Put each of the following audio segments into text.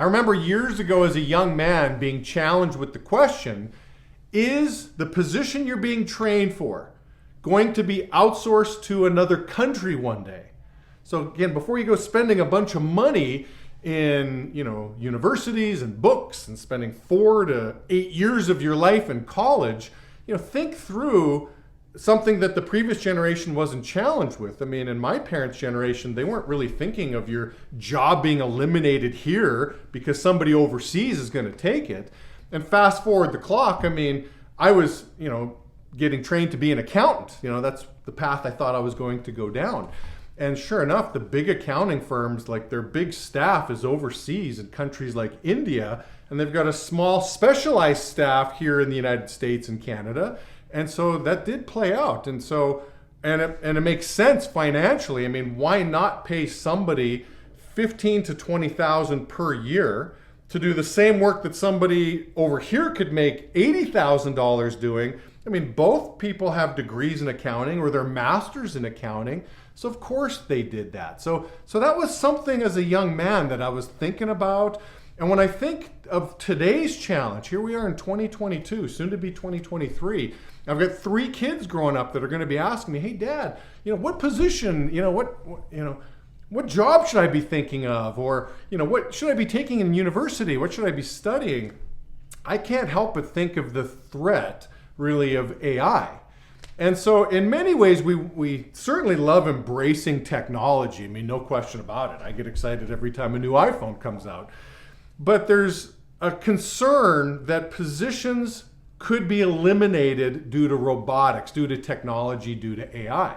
I remember years ago as a young man being challenged with the question, is the position you're being trained for going to be outsourced to another country one day? So again, before you go spending a bunch of money in, universities and books and spending 4 to 8 years of your life in college, think through something that the previous generation wasn't challenged with. I mean, in my parents' generation, they weren't really thinking of your job being eliminated here because somebody overseas is going to take it. And fast forward the clock, I mean, I was, getting trained to be an accountant. That's the path I thought I was going to go down. And sure enough, the big accounting firms, like their big staff is overseas in countries like India, and they've got a small specialized staff here in the United States and Canada. And so that did play out. And so, and it makes sense financially. I mean, why not pay somebody $15,000 to $20,000 per year to do the same work that somebody over here could make $80,000 doing? I mean, both people have degrees in accounting or they're masters in accounting. So of course they did that. So that was something as a young man that I was thinking about. And when I think of today's challenge, here we are in 2022, soon to be 2023. I've got 3 kids growing up that are going to be asking me, "Hey, Dad, what position, what job should I be thinking of? Or, what should I be taking in university? What should I be studying?" I can't help but think of the threat, really, of AI. And so in many ways, we certainly love embracing technology. I mean, no question about it. I get excited every time a new iPhone comes out. But there's a concern that positions could be eliminated due to robotics, due to technology, due to AI.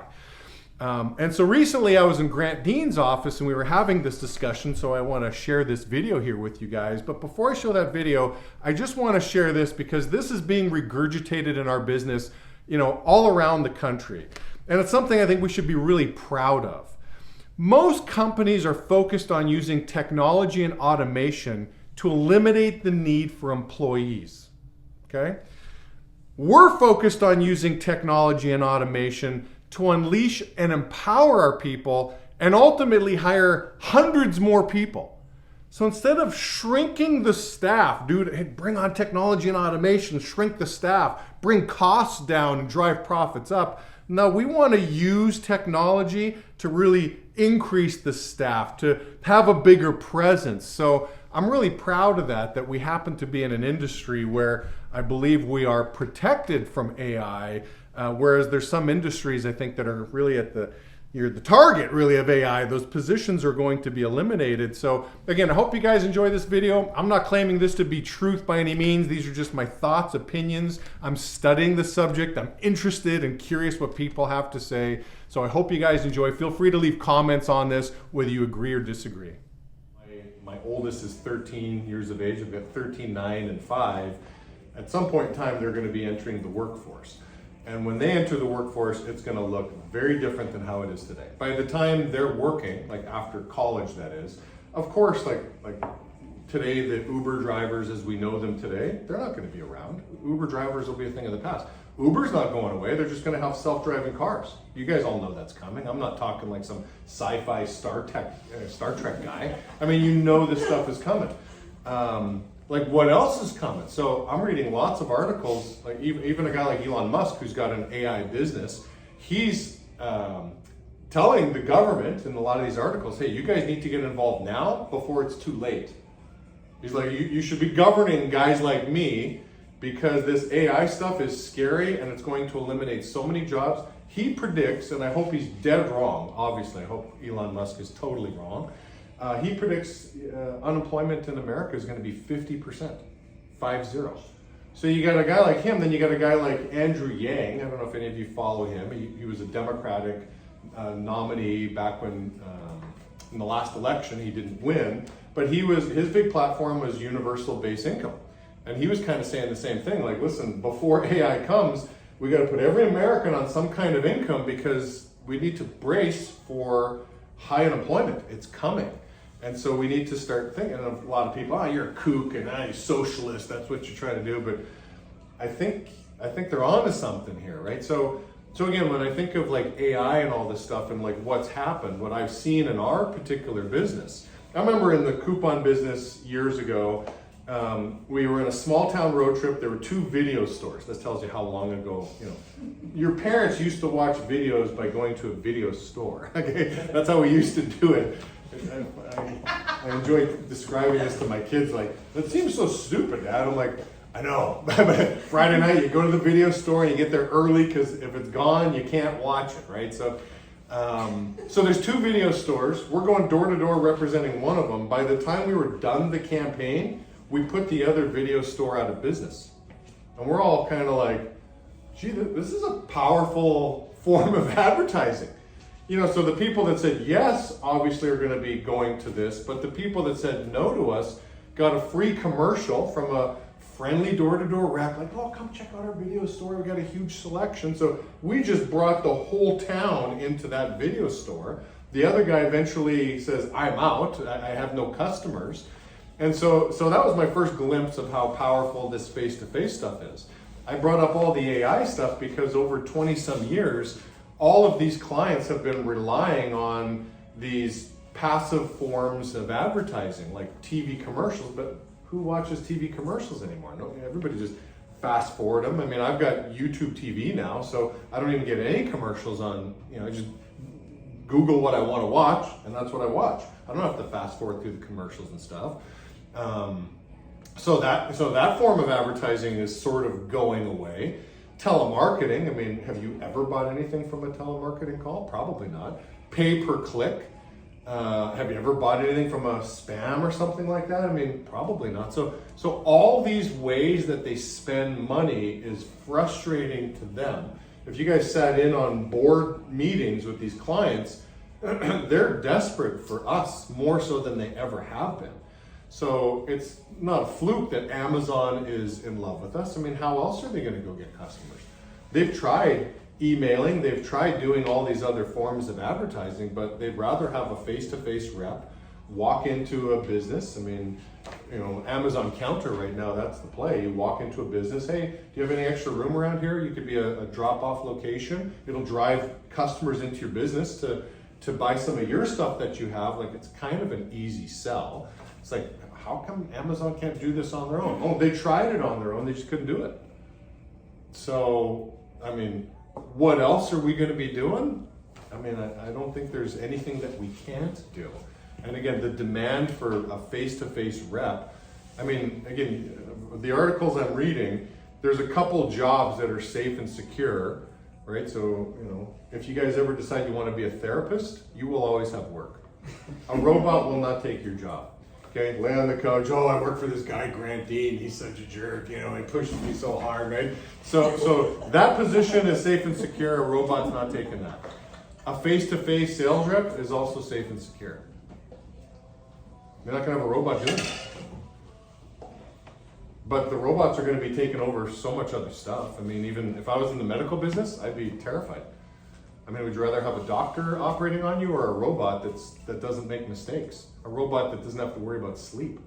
And so recently I was in Grant Dean's office and we were having this discussion, so I want to share this video here with you guys. But before I show that video, I just want to share this because this is being regurgitated in our business, all around the country. And it's something I think we should be really proud of. Most companies are focused on using technology and automation to eliminate the need for employees, okay? We're focused on using technology and automation to unleash and empower our people and ultimately hire hundreds more people. So instead of shrinking the staff, bring on technology and automation, shrink the staff, bring costs down and drive profits up. No, we want to use technology to really increase the staff, to have a bigger presence. So I'm really proud of that we happen to be in an industry where I believe we are protected from AI, whereas there's some industries I think that are really you're the target really of AI. Those positions are going to be eliminated. So again, I hope you guys enjoy this video. I'm not claiming this to be truth by any means. These are just my thoughts, opinions. I'm studying the subject. I'm interested and curious what people have to say. So I hope you guys enjoy. Feel free to leave comments on this, whether you agree or disagree. My oldest is 13 years of age. I've got 13, 9, and 5. At some point in time, they're going to be entering the workforce. And when they enter the workforce, it's going to look very different than how it is today. By the time they're working, like after college that is, of course, like today, the Uber drivers as we know them today, they're not going to be around. Uber drivers will be a thing of the past. Uber's not going away. They're just going to have self-driving cars. You guys all know that's coming. I'm not talking like some sci-fi Star Trek guy. I mean, this stuff is coming. Like what else is coming? So I'm reading lots of articles, like even a guy like Elon Musk who's got an AI business, he's telling the government in a lot of these articles, hey, you guys need to get involved now before it's too late. He's like, you should be governing guys like me because this AI stuff is scary and it's going to eliminate so many jobs. He predicts, and I hope he's dead wrong, obviously, I hope Elon Musk is totally wrong. He predicts unemployment in America is going to be 50%, 50. So you got a guy like him, then you got a guy like Andrew Yang. I don't know if any of you follow him. He was a Democratic nominee back when, in the last election, he didn't win, but his big platform was universal base income. And he was kind of saying the same thing, like, listen, before AI comes, we got to put every American on some kind of income because we need to brace for high unemployment. It's coming. And so we need to start thinking of a lot of people, you're a kook and you're socialist, that's what you're trying to do. But I think they're onto something here, right? So again, when I think of like AI and all this stuff and like what's happened, what I've seen in our particular business I remember in the coupon business years ago, we were in a small town road trip. There were 2 video stores. This tells you how long ago, your parents used to watch videos by going to a video store. Okay, that's how we used to do it. I enjoy describing this to my kids, like, that seems so stupid, Dad. I'm like, I know. Friday night, you go to the video store and you get there early because if it's gone, you can't watch it, right? So there's 2 video stores. We're going door to door representing one of them. By the time we were done the campaign, we put the other video store out of business. And we're all kind of like, gee, this is a powerful form of advertising. So the people that said yes, obviously are going to be going to this, but the people that said no to us got a free commercial from a friendly door-to-door rep, like, oh, come check out our video store, we got a huge selection. So we just brought the whole town into that video store. The other guy eventually says, I'm out, I have no customers. And so that was my first glimpse of how powerful this face-to-face stuff is. I brought up all the AI stuff because over 20 some years, all of these clients have been relying on these passive forms of advertising, like TV commercials, but who watches TV commercials anymore? No, everybody just fast forward them. I mean, I've got YouTube TV now, so I don't even get any commercials on, I just Google what I want to watch, and that's what I watch. I don't have to fast forward through the commercials and stuff. So that form of advertising is sort of going away. Telemarketing, I mean, have you ever bought anything from a telemarketing call? Probably not. Pay per click. Have you ever bought anything from a spam or something like that? I mean, probably not. So all these ways that they spend money is frustrating to them. If you guys sat in on board meetings with these clients, they're desperate for us more so than they ever have been. So it's not a fluke that Amazon is in love with us. I mean, how else are they going to go get customers? They've tried emailing, they've tried doing all these other forms of advertising, but they'd rather have a face-to-face rep walk into a business. I mean, Amazon Counter right now, that's the play. You walk into a business, hey, do you have any extra room around here? You could be a drop-off location. It'll drive customers into your business to buy some of your stuff that you have. Like, it's kind of an easy sell. It's like, how come Amazon can't do this on their own? Oh, they tried it on their own, they just couldn't do it. So, I mean, what else are we going to be doing? I mean, I don't think there's anything that we can't do. And again, the demand for a face-to-face rep, I mean, again, the articles I'm reading, there's a couple jobs that are safe and secure, right? So, if you guys ever decide you want to be a therapist, you will always have work. A robot will not take your job. Okay, lay on the couch, oh, I work for this guy, Grant Dean, he's such a jerk, he pushes me so hard, right? So that position is safe and secure, a robot's not taking that. A face-to-face sales rep is also safe and secure. You're not gonna have a robot doing it. But the robots are gonna be taking over so much other stuff. I mean, even if I was in the medical business, I'd be terrified. I mean, would you rather have a doctor operating on you or a robot that doesn't make mistakes? A robot that doesn't have to worry about sleep?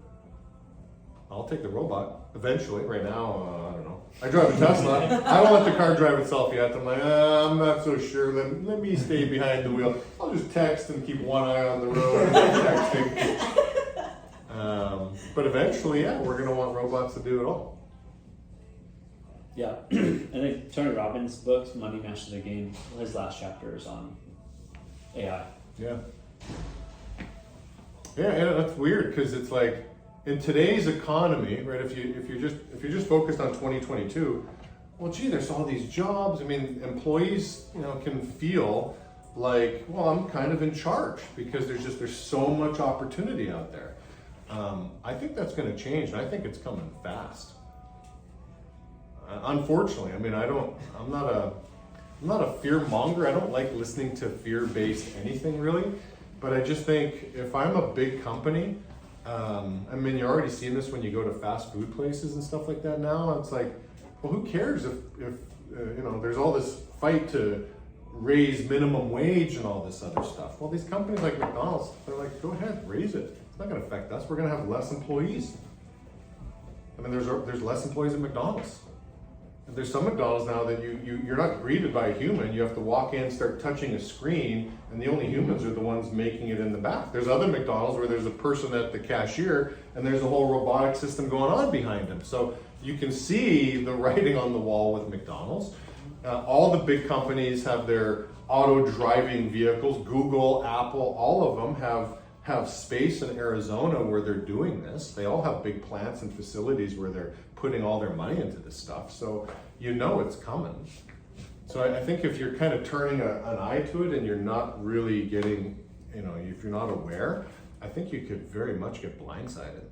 I'll take the robot eventually. Right now, I don't know. I drive a Tesla. I don't let the car drive itself yet. I'm like, I'm not so sure. Let me stay behind the wheel. I'll just text and keep one eye on the road texting. But eventually, yeah, we're going to want robots to do it all. Yeah, I think Tony Robbins' book, Money Master the Game, his last chapter is on AI. Yeah. Yeah, and that's weird because it's like in today's economy, right? If you're just focused on 2022, well, gee, there's all these jobs. I mean, employees, can feel like, well, I'm kind of in charge because there's so much opportunity out there. I think that's going to change, and I think it's coming fast. Unfortunately, I mean, I'm not a fear monger. I don't like listening to fear-based anything really, but I just think if I'm a big company, I mean, you're already seeing this when you go to fast food places and stuff like that now. It's like, well, who cares if there's all this fight to raise minimum wage and all this other stuff. Well, these companies like McDonald's, they're like, go ahead, raise it. It's not going to affect us. We're going to have less employees. I mean, there's less employees at McDonald's. There's some McDonald's now that you're not greeted by a human. You have to walk in, start touching a screen, and the only humans are the ones making it in the back. There's other McDonald's where there's a person at the cashier and there's a whole robotic system going on behind him. So you can see the writing on the wall with McDonald's. All the big companies have their auto driving vehicles. Google, Apple, all of them have space in Arizona where they're doing this. They all have big plants and facilities where they're putting all their money into this stuff. So you know it's coming. So I think if you're kind of turning an eye to it and you're not really getting, if you're not aware, I think you could very much get blindsided.